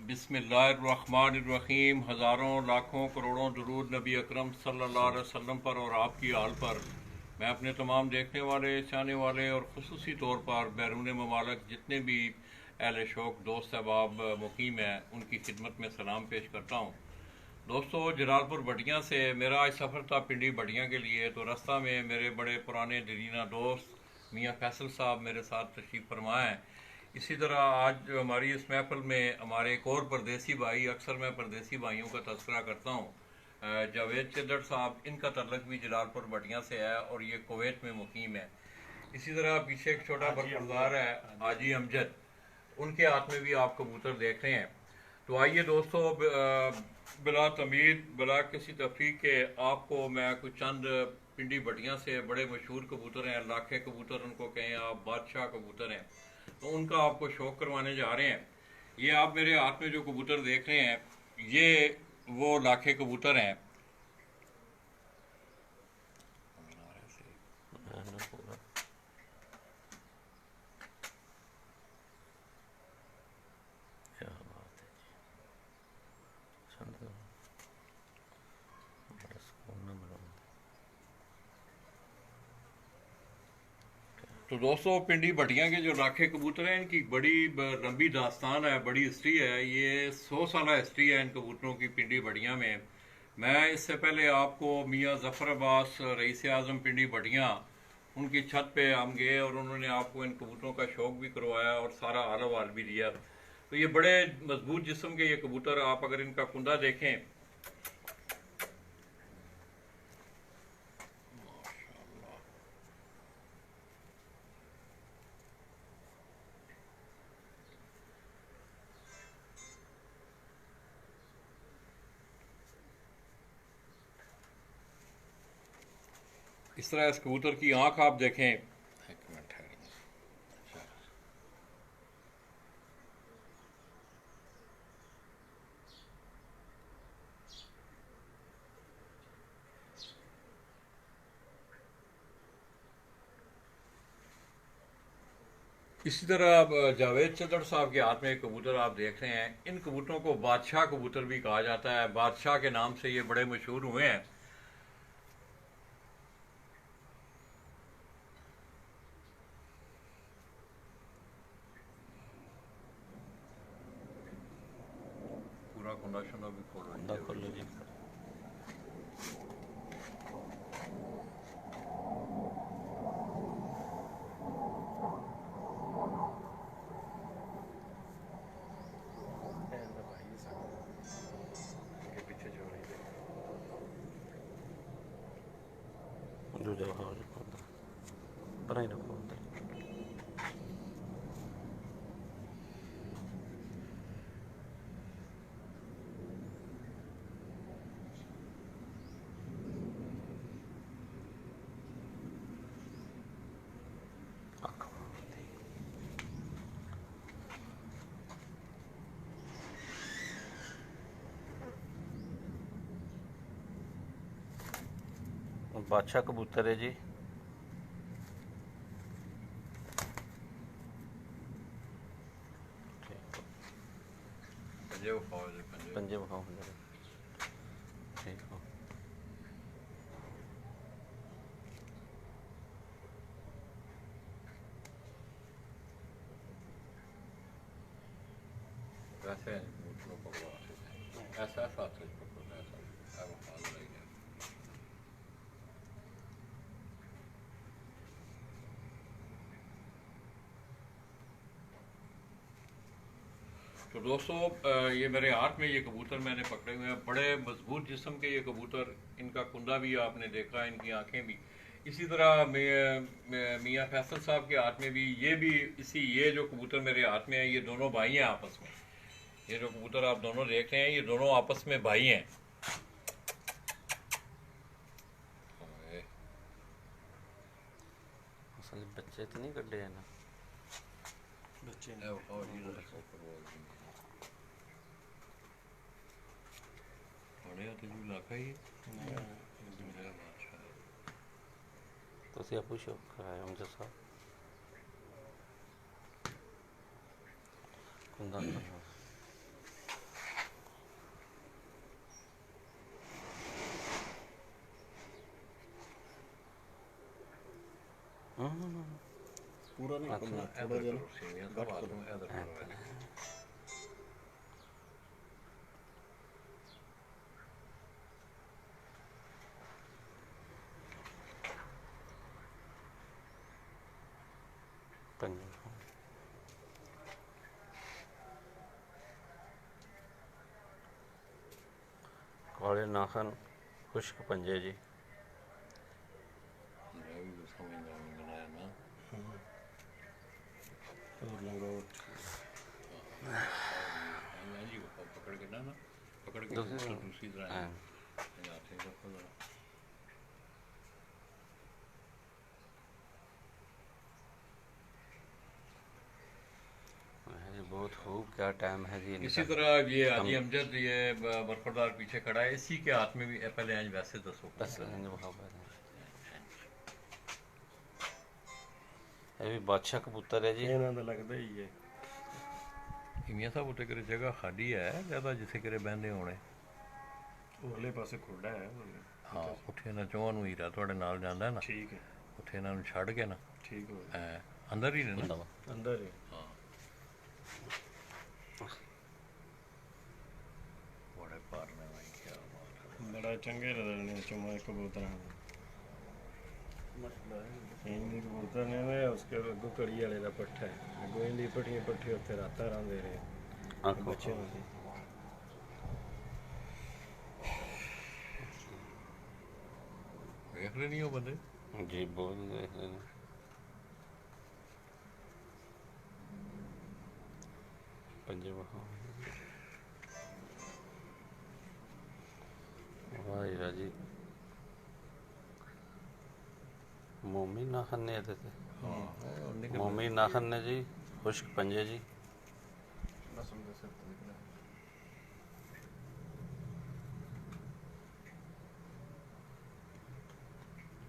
बिस्मिल्लाहिर्रहमानिर्रहीम। हज़ारों लाखों करोड़ों दुरूद नबी अकरम सल्लल्लाहु अलैहि वसल्लम पर और आपकी आल पर। मैं अपने तमाम देखने वाले, चाहने वाले और ख़ुसूसी तौर पर बैरून ममालिक जितने भी अहले शौक़ दोस्त अहबाब मुकीम हैं, उनकी खिदमत में सलाम पेश करता हूँ। दोस्तों, जलालपुर भटियाँ से मेरा आज सफ़र था पिंडी भटियाँ के लिए। तो रास्ता में मेरे बड़े पुराने दरीना दोस्त मियाँ फैसल साहब मेरे साथ तशरीफ़ फरमा हैं। इसी तरह आज जो हमारी इस महफिल में हमारे एक और परदेसी भाई, अक्सर मैं परदेसी भाइयों का तस्करा करता हूँ, जावेद चिद्दड़ साहब, इनका तल्लक भी जलालपुर भटियाँ से है और ये कुवैत में मुकीम है। इसी तरह पीछे एक छोटा बरकरदार है हाजी अमजद, उनके हाथ में भी आप कबूतर देख रहे हैं। तो आइए दोस्तों, बिला तमीर बिला किसी तफरीक के आपको मैं कुछ चंद पिंडी भटियाँ से बड़े मशहूर कबूतर हैं, लाखे कबूतर उनको कहें आप, बादशाह कबूतर हैं, तो उनका आपको शौक़ करवाने जा रहे हैं। ये आप मेरे हाथ में जो कबूतर देख रहे हैं, ये वो लाखे कबूतर हैं। तो दोस्तों, पिंडी भटियाँ के जो लाखे कबूतर हैं, इनकी बड़ी लंबी दास्तान है, बड़ी हिस्ट्री है। ये 100 साल हिस्ट्री है इन कबूतरों की पिंडी भटियाँ में। मैं इससे पहले आपको मियाँ ज़फ़र अब्बास रईस आज़म पिंडी भटियाँ, उनकी छत पे हम गए और उन्होंने आपको इन कबूतरों का शौक़ भी करवाया और सारा हाल अहवाल भी दिया। तो ये बड़े मजबूत जिस्म के ये कबूतर, आप अगर इनका कुंदा देखें, इस तरह इस कबूतर की आँख आप देखें। एक मिनट है, इसी तरह अब जावेद चिद्दड़ साहब के हाथ में एक कबूतर आप देख रहे हैं। इन कबूतरों को बादशाह कबूतर भी कहा जाता है, बादशाह के नाम से ये बड़े मशहूर हुए हैं। पूरा कुंडा शुंडा भी खोल लीजिए। जो जगह बनाई रखो अंदर। बादशाह कबूतर है जी। पंजे बखाओ ठीक हो। वैसे ऐसा ऐसा तो दोस्तों, ये मेरे हाथ में ये कबूतर मैंने पकड़े हुए हैं, बड़े मजबूत जिस्म के ये कबूतर। इनका कुंदा भी आपने देखा, इनकी आंखें भी। इसी तरह मियाँ फैसल साहब के हाथ में भी ये जो कबूतर मेरे हाथ में है, ये दोनों भाई हैं आपस में। ये जो कबूतर आप दोनों देख रहे हैं, ये दोनों आपस में भाई हैं। बच्चे तो नहीं कटे हैं ना, बच्चे ਤੁਸੀਂ ਆਪੂ ਸ਼ੌਕ ਕਰਾਇਆ ਅਮਜਦ ਸਾਹਿਬ ਕੁੰਦਾ ਪੂਰਾ ਨਹੀਂ ਕਰਨਾ, ਥੋੜਾ ਜਿਹਾ ਨਾ ਸੀਨੀਅਰ ਦਾ ਬਾਤ ਨੂੰ ਇਧਰ ਕਰੋ पंजे काले नाखन खुश्क पंजे जी मैं भी समझदा नहीं बनाया ना ਲੰਗੋਟ मैं जी वो पकड़ के ना पकड़ के दूसरी तरह हाँ। यहाँ से रखो जरा जी बहुत खूब क्या टाइम है जी इसी तरह ये हाजी अमजद ये बरखुरदार पीछे खड़ा है, इसी के हाथ में भी पहले आज वैसे दसो बस ये भी बादशाह कबूतर है जी ਇਹਨਾਂ ਦਾ ਲੱਗਦਾ ਹੀ ਹੈ इमिया साहब उते करे जगह खाली है ज्यादा जिसे करे बहने होने ਉਹਲੇ ਪਾਸੇ ਖੁੱਡਾ ਹੈ हाँ उठे ना चौहां नूं हीरा तुहाडे नाल जांदा है ना ਠੀਕ ਹੈ उठे इन्हां नूं छड्ड के ना ਠੀਕ ਹੋ अंदर ही ने ना ਅੰਦਰ ਹੈ हाँ बड़े पार में भाई क्या बात है ਬੜਾ ਚੰਗੇ ਰਦਣੇ ਚੁਮਾ ਕਬੂਤਰ ਹਨ ਇੰਨੇ ਕਬੂਤਰ ਨੇ ਵੇ ਉਸਕੇ ਅੱਗੋਂ ਕੜੀ ਵਾਲੇ ਦਾ ਪੱਠਾ ਹੈ ਅੱਗੋਂ ਇੰਦੀ ਪੱਠੀਆਂ ਪੱਠੇ ਉੱਥੇ ਰਾਤਾਂ ਰਹਿੰਦੇ ਰਹੇ आंखों ਬੱਚੇ ਹੁੰਦੇ देख रहे नहीं हो बंदे जी बहुत देख रहे हैं। पंजे बहाओ वाह जी मोमी नाखन ने आते थे हाँ मोमी नाखन ने जी खुश्क पंजे जी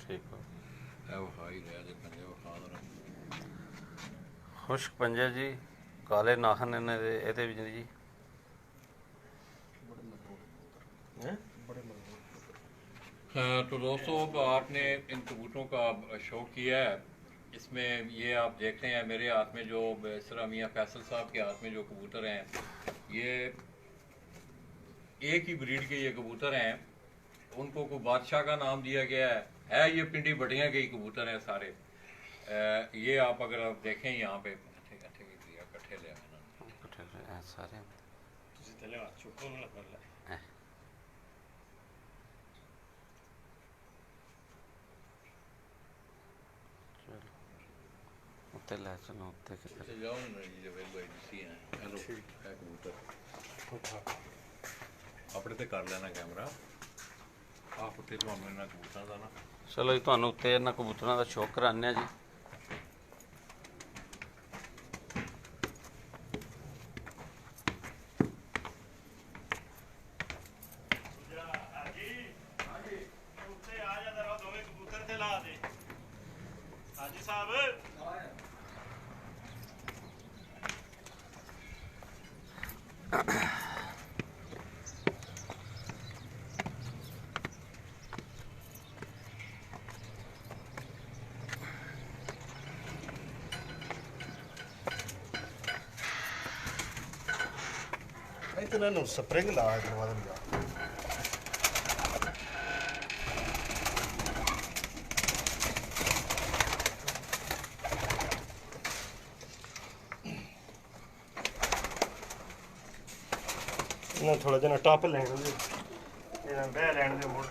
ठीक हो वो हाई रह दे पंजे वो खा रहा खुश्क पंजे जी काले नाखन ने ਇਹਦੇ ਵਿੱਚ ਨੇ ਜੀ हैं तो दोस्तों अब आपने इन कबूतरों का शौक किया है, इसमें ये आप देखते हैं मेरे हाथ में जो बेसरा मियाँ फैसल साहब के हाथ में जो कबूतर हैं, ये एक ही ब्रीड के ये कबूतर हैं। उनको कोई बादशाह का नाम दिया गया है ये पिंडी बटियाँ के ही कबूतर हैं सारे। ये आप अगर आप देखें यहाँ पे इकट्ठे ले आए ना। सारे ਤੁਸੀਂ ਥੱਲੇ ਹੱਥ ਚੁੱਕੋ ਨਾ ਕਰ ਲੈ चलो उत्ते ले चलो उत्ते किधर इसे जाओ ना ये जो वेल बाइट सी हैं हेलो है कबूतर अपने ते कर लेना कैमरा आप उत्ते ਤੁਹਾਨੂੰ ਇਹਨਾਂ ਕਬੂਤਰਾਂ ਦਾ ਨਾ ਚਲੋ ਜੀ ਤੁਹਾਨੂੰ ਉੱਤੇ ਇਹਨਾਂ ਕਬੂਤਰਾਂ ਦਾ ਸ਼ੌਕ ਕਰਾਉਂਦੇ ਆ ਜੀ ਉੱਤੇ ਆ ਜਾ ਦਰਾ ਦੋਵੇਂ ਕਬੂਤਰ ਤੇ ਲਾ ਦੇ ਹਾਜੀ ਸਾਹਿਬ इतना नो स्प्रिंग ला करवा दूंगा ना थोड़ा जना टॉप लेने दे ये बह लेने दे मोड़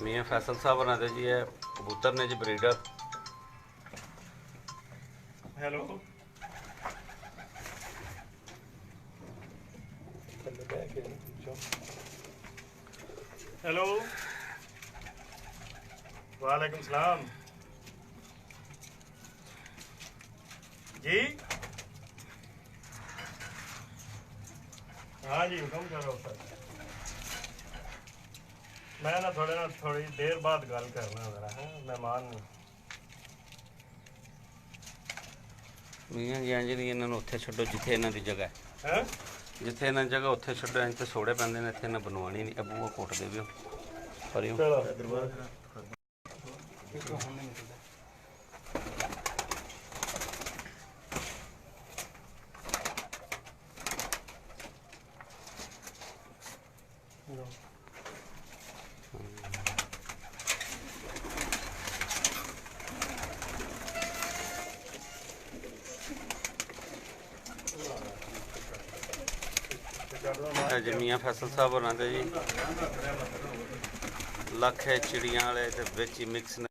मियाँ फैसल साहब बनाते जी है कबूतर ने जी ब्रीडर हेलो हेलो वालेकुम सलाम जी हाँ जी हुक्म करो सर मैं ना थोड़ी देर बाद गल करना जरा है मेहमान मियाँ जी इंज नहीं इन्होंने उत्थे छड्डो जिथे इन्हां दी जगह है ਜਿੱਥੇ ਇਹਨਾਂ ਜਗ੍ਹਾ ਉੱਥੇ ਛੱਡੋ, ਇੰਜ ਤੇ ਸੋੜੇ ਪੈਂਦੇ ਨੇ, ਇੱਥੇ ਇਹਨਾਂ ਬਣਵਾਉਣੀ ਨਹੀਂ। ਬੂਆ ਕੁੱਟਦੇ ਵੀ ਪਰ ਚਲੋ ਅੱਜ ਮੀਆਂ ਫੈਸਲ ਸਾਹਿਬ ਹੋਰਾਂ ਦੇ ਜੀ ਲੱਖ ਹੈ ਚਿੜੀਆਂ ਵਾਲੇ ਤੇ ਵਿੱਚ ਹੀ ਮਿਕਸ ਨੇ।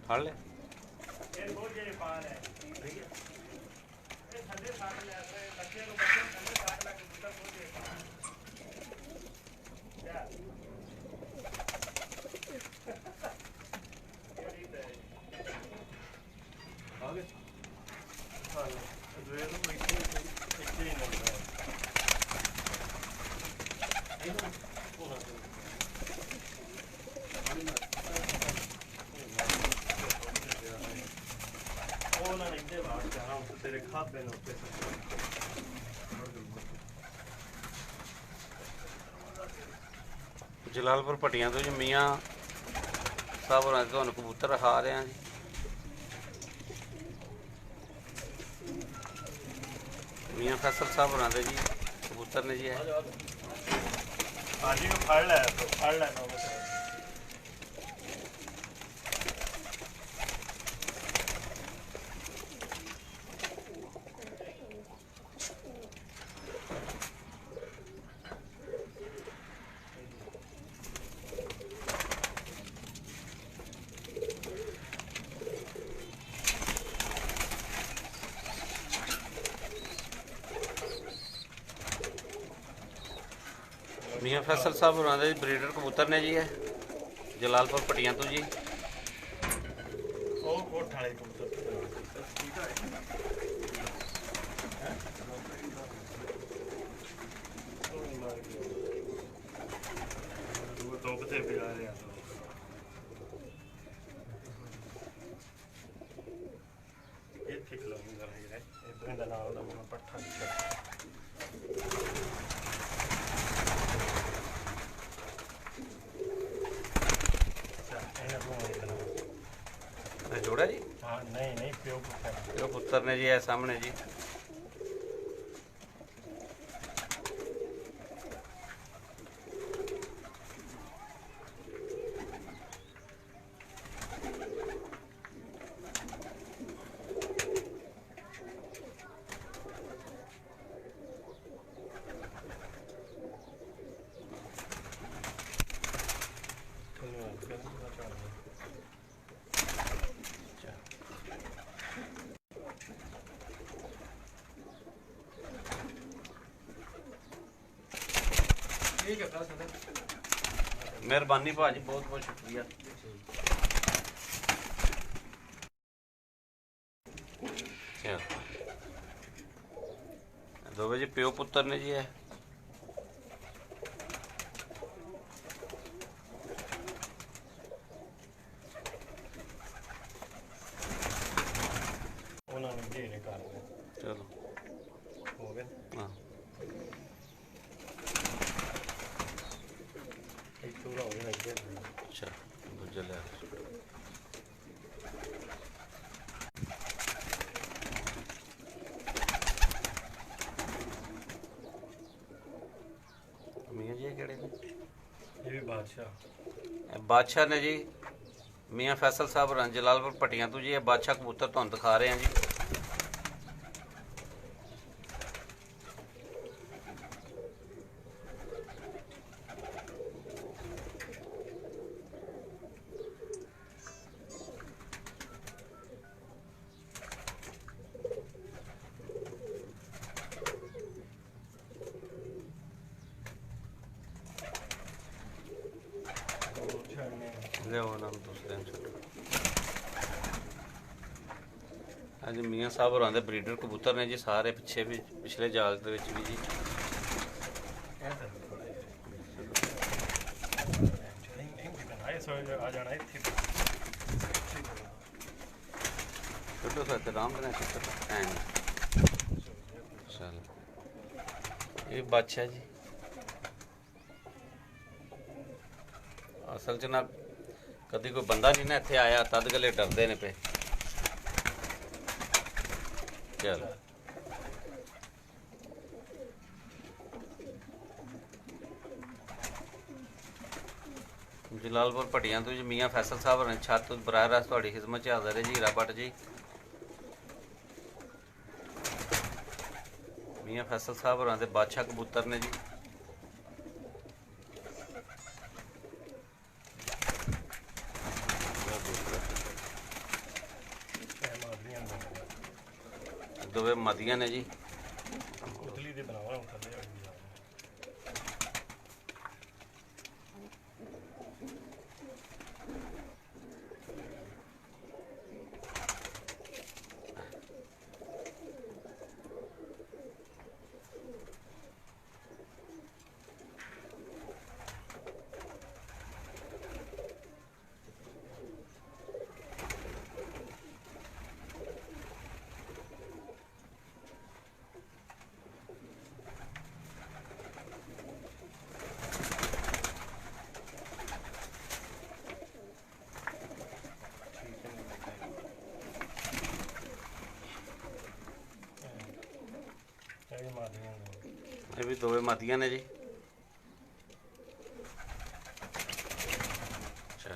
ਫੜ ਲੈ ਤੇਰੇ ਖਾਬੇ ਨੂੰ ਉੱਤੇ ਜਲਾਲਪੁਰ ਭੱਟੀਆਂ ਤੋਂ ਜੀ ਮੀਆਂ ਸਾਹਿਬ ਹੋਰਾਂ ਦੇ ਤੁਹਾਨੂੰ ਕਬੂਤਰ ਰਖਾ ਰਹੇ ਹਾਂ ਜੀ। ਮੀਆਂ ਫੈਸਲ ਸਾਹਿਬ ਹੋਰਾਂ ਦੇ ਜੀ ਕਬੂਤਰ ਨੇ ਜੀ। ਹਾਂਜੀ ਫੜ ਲੈ ਮੀਆਂ ਫੈਸਲ ਸਾਹਿਬ ਹੋਰਾਂ ਦੇ ਬਰੀਡਰ ਕਬੂਤਰ ਨੇ ਜੀ ਇਹ ਜਲਾਲਪੁਰ ਭੱਟੀਆਂ ਤੋਂ ਜੀ। ਉਹ ਕੋਠ ਵਾਲੇ ਕਬੂਤਰ ਉਹ ਤੋਂ ਕਿਤੇ ਪਿਆ ਰਿਹਾ ਇੱਥੇ ਖਲੋਂਗਾ ਜਿਹੜਾ ਇਹ ਦਾ ਨਾਲ ਦਾ ਮਨ ਪੱਠਾ ਜੋੜਾ ਜੀ? ਹਾਂ ਨਹੀਂ ਪਿਓ ਪੁੱਤਰ ਨੇ ਜੀ ਇਹ ਸਾਹਮਣੇ ਜੀ। ਮਿਹਰਬਾਨੀ ਭਾਜੀ, ਬਹੁਤ ਬਹੁਤ ਸ਼ੁਕਰੀਆ। ਦੋਵੇਂ ਜੀ ਪਿਓ ਪੁੱਤਰ ਨੇ ਜੀ ਇਹ। ਉਹਨਾਂ ਨੂੰ ਢੇਰੇ ਕਰ ਦੇ। ਚਲੋ ਹੋ ਗਿਆ। ਹਾਂ ਇੱਕ ਪੂਰਾ ਹੋ ਗਿਆ ਇੱਥੇ। ਅੱਛਾ ਦੂਜਾ ਲੈ ਕਿਹੜੇ ਨੇ? ये भी बादशाह ਇਹ ਬਾਦਸ਼ਾਹ ਨੇ ਜੀ। ਮੀਆਂ ਫੈਸਲ ਸਾਹਿਬ ਹੋਰਾਂ ਜਲਾਲਪੁਰ ਪੱਟੀਆਂ ਤੋਂ ਜੀ। ਇਹ ਬਾਦਸ਼ਾਹ ਕਬੂਤਰ ਤੁਹਾਨੂੰ ਦਿਖਾ ਰਹੇ ਹਾਂ ਜੀ। ਲਿਆਓ ਉਹਨਾਂ ਨੂੰ ਦੂਸਰੇ ਨੂੰ ਛੱਡੋ। ਹਾਂਜੀ ਮੀਆਂ ਸਾਹਿਬ ਹੋਰਾਂ ਦੇ ਬਰੀਡਰ ਕਬੂਤਰ ਨੇ ਜੀ ਸਾਰੇ। ਪਿੱਛੇ ਵੀ ਪਿਛਲੇ ਜਾਲ ਦੇ ਵਿੱਚ ਵੀ ਜੀ। आ जाना है ਛੱਡੋ ਫਿਰ ਆਰਾਮ ਨਾਲ ਛੱਡੋ। ਚਲ ਇਹ ਬਾਦਸ਼ਾਹ ਜੀ। ਅਸਲ 'ਚ ਨਾ ਕਦੀ ਕੋਈ ਬੰਦਾ ਨਹੀਂ ਨਾ ਇੱਥੇ ਆਇਆ, ਤਦ ਗਲੇ ਡਰਦੇ ਨੇ ਪਏ। ਚਲ ਜਲਾਲਪੁਰ ਪੱਟੀਆਂ ਤੋਂ ਜੀ ਮੀਆਂ ਫੈਸਲ ਸਾਹਿਬ ਨੇ ਛੱਤ ਬਰਾਹ ਰਾਸਤ ਤੁਹਾਡੀ ਖਿਦਮਤ 'ਚ ਹਾਜ਼ਰ ਹੈ ਜੀ। ਹੀਰਾ ਭੱਟ ਜੀ। ਮੀਆਂ ਫੈਸਲ ਸਾਹਿਬ ਹੋਰਾਂ ਦੇ ਬਾਦਸ਼ਾਹ ਕਬੂਤਰ ਨੇ ਜੀ। ਦੋਵੇਂ ਮਦੀਆਂ ਨੇ ਜੀ। उतली दे बनावा हूं थल्ले ਇਹ ਵੀ ਦੋਵੇਂ ਮਦੀਆਂ ਨੇ ਜੀ। ਚਲ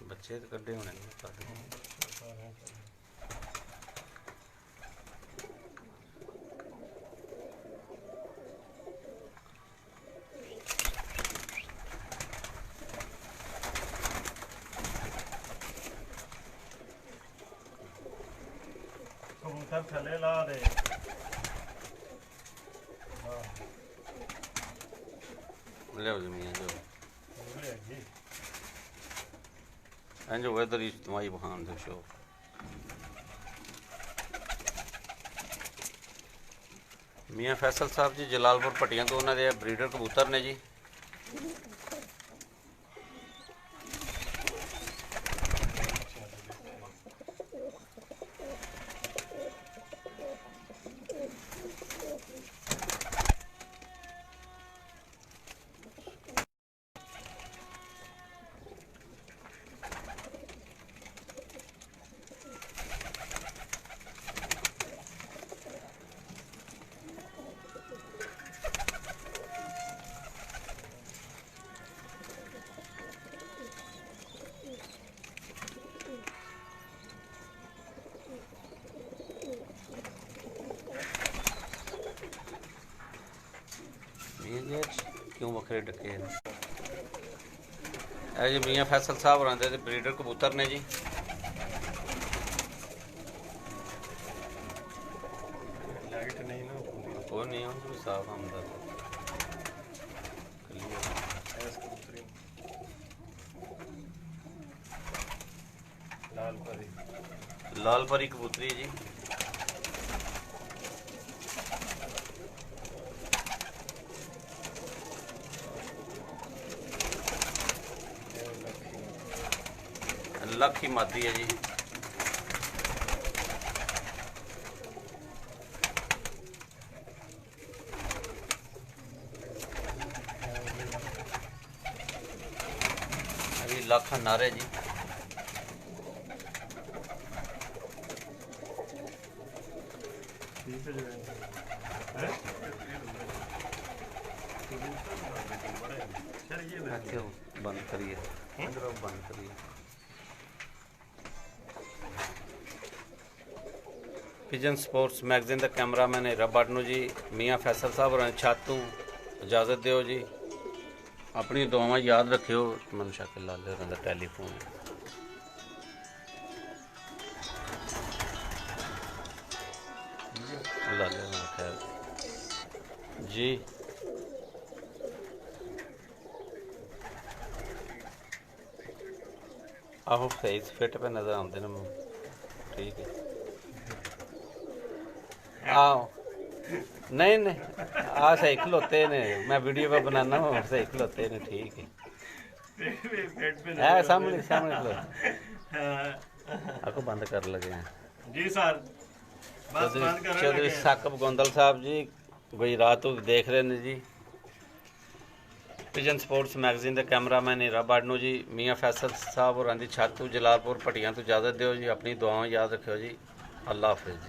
ਬੱਚੇ ਤਾਂ ਕੱਢੇ ਹੋਣੇ ਨੇ ਸਾਡੇ। कबूतर थले ला दे। ਲਿਆਓ ਜ਼ਮੀਨ ਜੋ ले जी ਇੰਝ ਹੋਵੇ ਤਾਂ ਇਜਤਮਾਈ ਬਹਾਨ ਦੇ ਸ਼ੋ। ਮੀਆਂ ਫੈਸਲ ਸਾਹਿਬ ਜੀ ਜਲਾਲਪੁਰ ਪੱਟੀਆਂ ਤੋਂ ਉਹਨਾਂ ਦੇ ਬਰੀਡਰ ਕਬੂਤਰ ਨੇ ਜੀ। क्यों वखरे डके हैं? जी मियाँ फैसल साहब होरां दे ब्रीडर कबूतर ने जी। लाइट नहीं ना कोई नहीं हो साफ आमदा कबूतरी लाल परी कबूतरी जी। लखी मादी है जी। अभी लख नारे जी। ਇੱਥੇ ਉਹ ਬੰਦ ਕਰੀਏ ਅੰਦਰੋਂ ਬੰਦ ਕਰੀਏ। ਪਿਜਨ ਸਪੋਰਟਸ ਮੈਗਜ਼ੀਨ ਦਾ ਕੈਮਰਾਮੈਨ ਹੀਰਾ ਭੱਟ ਨੂੰ ਜੀ ਮੀਆਂ ਫੈਸਲ ਸਾਹਿਬ ਹੋਰਾਂ ਦੀ ਛੱਤ ਤੋਂ ਇਜਾਜ਼ਤ ਦਿਓ ਜੀ। ਆਪਣੀ ਦੁਆਵਾਂ ਯਾਦ ਰੱਖਿਓ। ਮਨ ਸ਼ਾਕਿਰ ਲਾਲੇ ਹੋਰਾਂ ਦਾ ਟੈਲੀਫੋਨ ਲਾਲੇ ਹੋਰਾਂ ਦਾ ਖੈਰ ਜੀ। ਆਹੋ ਸਹੀ ਫਿੱਟ ਪੇ ਨਜ਼ਰ ਆਉਂਦੇ ਨੇ ਠੀਕ ਹੈ। आओ नहीं नहीं आ सही खलोते ने मैं वीडियो पे बनाना हूँ सही खलोते ने ठीक है सामने सामने खलो आपको बंद कर लगे हैं जी सर चौधरी साकब गोंदल साहब जी गुजरात तो देख रहे हैं जी। पिजन स्पोर्ट्स मैगजीन के कैमरामैन हीरा भट्ट नूं जी मियाँ फैसल साहब होरां दी छत तो जलालपुर पट्टियां तो इजाजत दिओ जी। अपनी दुआवां याद रखियो जी। अल्लाह हाफिज़ जी।